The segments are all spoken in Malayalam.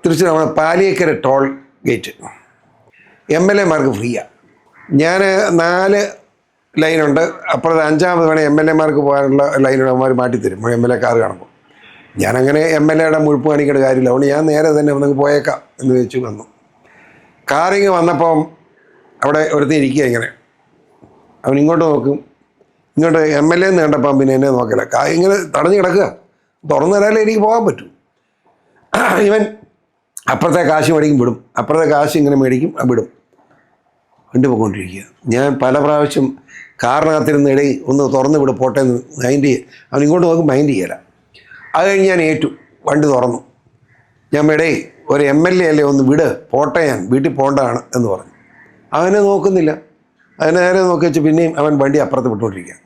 തൃശ്ശൂർ നമ്മുടെ പാലിയേക്കര ടോൾ ഗേറ്റ് MLA-മാർക്ക് ഫ്രീയാണ്. ഞാൻ 4 ലൈനുണ്ട്, അപ്പുറത്ത് 5ാമത് വേണേൽ MLA-മാർക്ക് പോകാനുള്ള ലൈനുകൾ അവന്മാർ മാറ്റിത്തരും MLA കാർ കാണുമ്പോൾ. ഞാനങ്ങനെ MLA-യുടെ മുഴുപ്പ് കാണിക്കേണ്ട കാര്യമില്ല, അതുകൊണ്ട് ഞാൻ നേരെ തന്നെ ഒന്നെങ്കിൽ പോയേക്കാം എന്ന് വെച്ച് വന്നു. കാറിങ് വന്നപ്പം അവിടെ ഒരുത്തി ഇരിക്കുക, ഇങ്ങനെ അവൻ ഇങ്ങോട്ട് നോക്കും, ഇങ്ങോട്ട് MLA-എന്ന് കണ്ടപ്പം പിന്നെ എന്നെ നോക്കില്ല, ഇങ്ങനെ തടഞ്ഞു കിടക്കുക, തുറന്നു തരാലേ എനിക്ക് പോകാൻ പറ്റും. ഇവൻ അപ്പുറത്തെ കാശ് മേടിക്കും വിടും, അപ്പുറത്തെ കാശ് ഇങ്ങനെ മേടിക്കും വിടും, വണ്ടി പോയിക്കൊണ്ടിരിക്കുക. ഞാൻ പല പ്രാവശ്യം കാറിനകത്തിരുന്ന് ഇടയിൽ ഒന്ന് തുറന്ന് വിടും പോട്ടെ എന്ന് മൈൻഡ് ചെയ്യുക, അവൻ ഇങ്ങോട്ട് നോക്കും മൈൻഡ് ചെയ്യല. അത് കഴിഞ്ഞ് ഞാൻ ഏറ്റു, വണ്ടി തുറന്നു. ഞാൻ ഇടയിൽ ഒരു MLA അല്ലേ, ഒന്ന് വിട് പോട്ടെ, ഞാൻ വീട്ടിൽ പോകേണ്ടതാണ് എന്ന് പറഞ്ഞു. അവനെ നോക്കുന്നില്ല, അതിനെ നേരെ നോക്കി വെച്ച് പിന്നെയും അവൻ വണ്ടി അപ്പുറത്ത് വിട്ടുകൊണ്ടിരിക്കുക.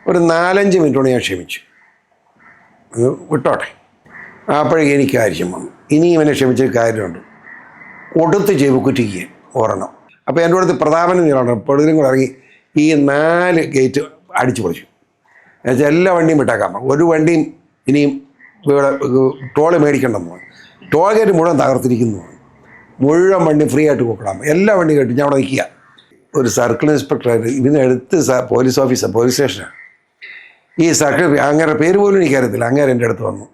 ഒരു 4-5 മിനിറ്റ് കൊണ്ട് ഞാൻ ക്ഷമിച്ചു, വിട്ടോട്ടെ. അപ്പോഴേക്കും എനിക്ക് കാര്യം വന്നു, ഇനി ഇവനെ ക്ഷമിച്ചൊരു കാര്യമുണ്ട്, കൊടുത്ത് ചെവിക്കുറ്റിക്കുക ഒരെണ്ണം. അപ്പോൾ എൻ്റെ അടുത്ത് പ്രതാപനും നീളാണ് പൊടുതിലും കൂടെ ഇറങ്ങി ഈ 4 ഗേറ്റ് അടിച്ചു പൊളിച്ചു. എന്നുവെച്ചാൽ എല്ലാ വണ്ടിയും വിട്ടേക്കാം, ഒരു വണ്ടിയും ഇനിയും ഇവിടെ ടോള് മേടിക്കണ്ടെന്ന് പറഞ്ഞു. ടോൾ ഗേറ്റ് മുഴുവൻ തകർത്തിരിക്കുന്നു, മുഴുവൻ വണ്ടി ഫ്രീ ആയിട്ട് കൊടുക്കണം. എല്ലാ വണ്ടിയും കേട്ട് ഞാൻ അവിടെ നിൽക്കുക. ഒരു സർക്കിൾ ഇൻസ്പെക്ടറായിട്ട് ഇതിനടുത്ത് പോലീസ് ഓഫീസർ, പോലീസ് സ്റ്റേഷനാണ്. ഈ സർക്കിൾ അങ്ങനെ പേര് പോലും എനിക്കറിയത്തില്ല. അങ്ങനെ എൻ്റെ അടുത്ത് വന്നു,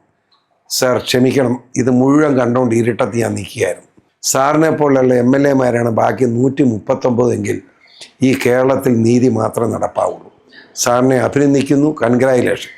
സാർ ക്ഷമിക്കണം, ഇത് മുഴുവൻ കണ്ടുകൊണ്ട് ഇരുട്ടത്ത് ഞാൻ നിൽക്കുകയായിരുന്നു. സാറിനെ പോലുള്ള MLA-മാരാണ് ബാക്കി 139 എങ്കിൽ ഈ കേരളത്തിൽ നീതി മാത്രം നടപ്പാവുള്ളൂ. സാറിനെ അഭിനന്ദിക്കുന്നു, കൺഗ്രാജുലേഷൻ.